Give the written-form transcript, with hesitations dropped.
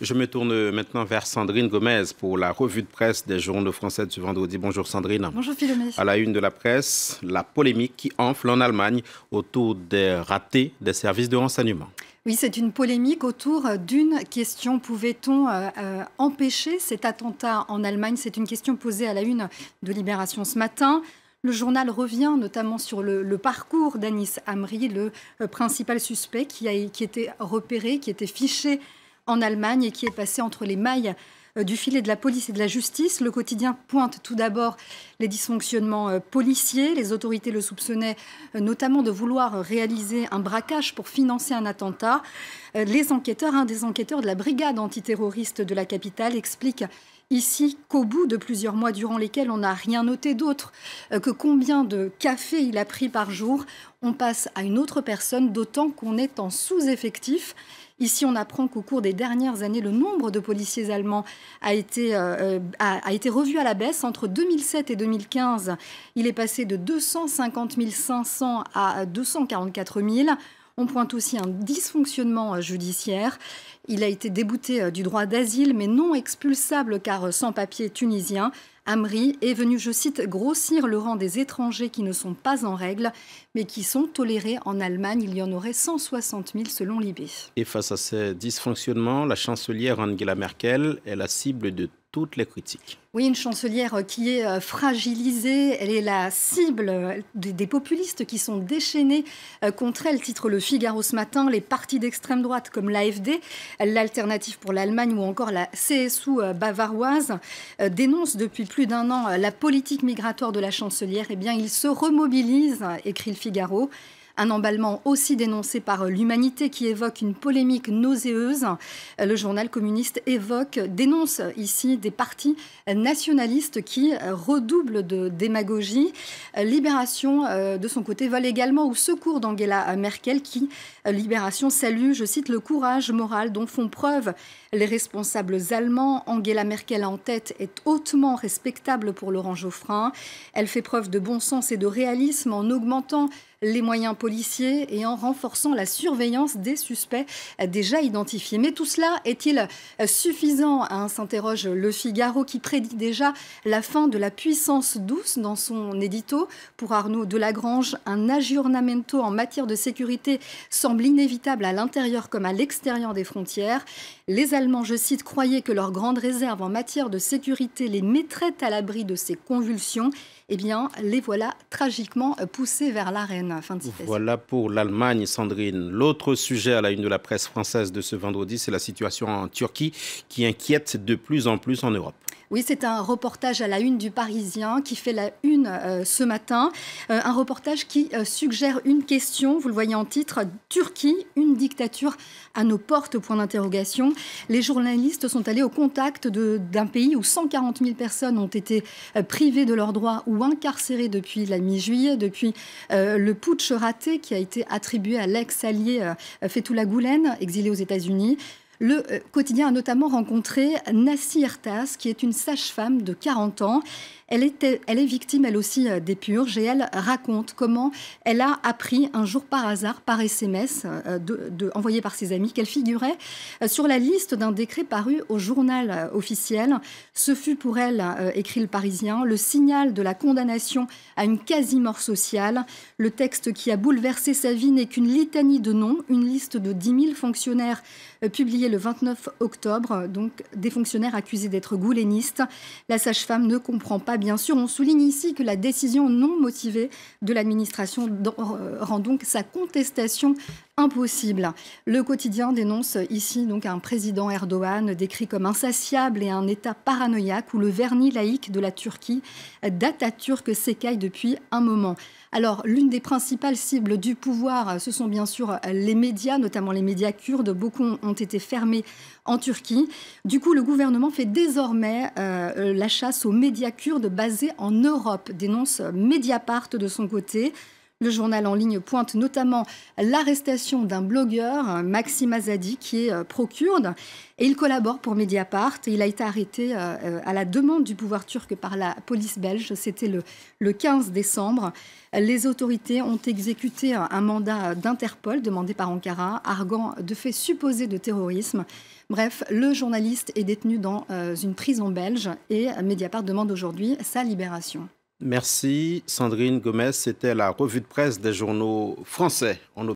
Je me tourne maintenant vers Sandrine Gomez pour la revue de presse des journaux français de ce vendredi. Bonjour Sandrine. Bonjour Philomé. À la une de la presse, la polémique qui enfle en Allemagne autour des ratés des services de renseignement. Oui, c'est une polémique autour d'une question. Pouvait-on empêcher cet attentat en Allemagne? C'est une question posée à la une de Libération ce matin. Le journal revient notamment sur le parcours d'Anis Amri, le principal suspect qui était repéré, qui était fiché en Allemagne et qui est passé entre les mailles du filet de la police et de la justice. Le quotidien pointe tout d'abord les dysfonctionnements policiers. Les autorités le soupçonnaient notamment de vouloir réaliser un braquage pour financer un attentat. Les enquêteurs, un des enquêteurs de la brigade antiterroriste de la capitale, explique ici qu'au bout de plusieurs mois durant lesquels on n'a rien noté d'autre que combien de café il a pris par jour, on passe à une autre personne, d'autant qu'on est en sous-effectif. Ici, on apprend qu'au cours des dernières années, le nombre de policiers allemands a été revu à la baisse. Entre 2007 et 2015, il est passé de 250 500 à 244 000. On pointe aussi un dysfonctionnement judiciaire. Il a été débouté du droit d'asile, mais non expulsable car sans papier tunisien. Amri est venu, je cite, grossir le rang des étrangers qui ne sont pas en règle, mais qui sont tolérés en Allemagne. Il y en aurait 160 000 selon l'IB. Et face à ces dysfonctionnements, la chancelière Angela Merkel est la cible de toutes les critiques. Oui, une chancelière qui est fragilisée. Elle est la cible des populistes qui sont déchaînés contre elle. Titre Le Figaro ce matin. Les partis d'extrême droite comme l'AfD, l'Alternative pour l'Allemagne ou encore la CSU bavaroise dénoncent depuis plus d'un an la politique migratoire de la chancelière. Eh bien, ils se remobilisent, écrit Le Figaro. Un emballement aussi dénoncé par l'Humanité qui évoque une polémique nauséeuse. Le journal communiste dénonce ici des partis nationalistes qui redoublent de démagogie. Libération, de son côté, vole également au secours d'Angela Merkel qui, Libération, salue, je cite, le courage moral dont font preuve les responsables allemands. Angela Merkel en tête est hautement respectable pour Laurent Geoffrin. Elle fait preuve de bon sens et de réalisme en augmentant les moyens policiers et en renforçant la surveillance des suspects déjà identifiés. Mais tout cela est-il suffisant, s'interroge Le Figaro qui prédit déjà la fin de la puissance douce dans son édito. Pour Arnaud Delagrange, un aggiornamento en matière de sécurité semble inévitable à l'intérieur comme à l'extérieur des frontières. Les Allemands, je cite, croyaient que leur grande réserve en matière de sécurité les mettrait à l'abri de ces convulsions. Eh bien, les voilà tragiquement poussés vers l'arène. Fin de citation. Voilà pour l'Allemagne, Sandrine. L'autre sujet à la une de la presse française de ce vendredi, c'est la situation en Turquie qui inquiète de plus en plus en Europe. Oui, c'est un reportage à la une du Parisien qui fait la une ce matin. Un reportage qui suggère une question, vous le voyez en titre, Turquie, une dictature à nos portes, point d'interrogation. Les journalistes sont allés au contact d'un pays où 140 000 personnes ont été privées de leurs droits ou incarcérées depuis la mi-juillet, depuis le putsch raté qui a été attribué à l'ex-allié Fethullah Gülen, exilé aux États-Unis. Le quotidien a notamment rencontré Nassi Ertas, qui est une sage-femme de 40 ans. Elle est victime, elle aussi, des purges et elle raconte comment elle a appris un jour par hasard, par SMS, envoyé par ses amis, qu'elle figurait sur la liste d'un décret paru au journal officiel. Ce fut pour elle, écrit Le Parisien, le signal de la condamnation à une quasi-mort sociale. Le texte qui a bouleversé sa vie n'est qu'une litanie de noms, une liste de 10 000 fonctionnaires publiée le 29 octobre, donc des fonctionnaires accusés d'être goulénistes. La sage-femme ne comprend pas. Bien sûr, on souligne ici que la décision non motivée de l'administration rend donc sa contestation impossible. Le quotidien dénonce ici donc un président Erdogan décrit comme insatiable et un État paranoïaque où le vernis laïque de la Turquie d'Atatürk s'écaille depuis un moment. Alors, l'une des principales cibles du pouvoir, ce sont bien sûr les médias, notamment les médias kurdes. Beaucoup ont été fermés en Turquie. Du coup, le gouvernement fait désormais la chasse aux médias kurdes basés en Europe, dénonce Mediapart de son côté. Le journal en ligne pointe notamment l'arrestation d'un blogueur, Maxime Azadi, qui est pro-kurde. Et il collabore pour Mediapart. Il a été arrêté à la demande du pouvoir turc par la police belge. C'était le 15 décembre. Les autorités ont exécuté un mandat d'Interpol demandé par Ankara, arguant de faits supposés de terrorisme. Bref, le journaliste est détenu dans une prison belge et Mediapart demande aujourd'hui sa libération. Merci Sandrine Gomez. C'était la revue de presse des journaux français.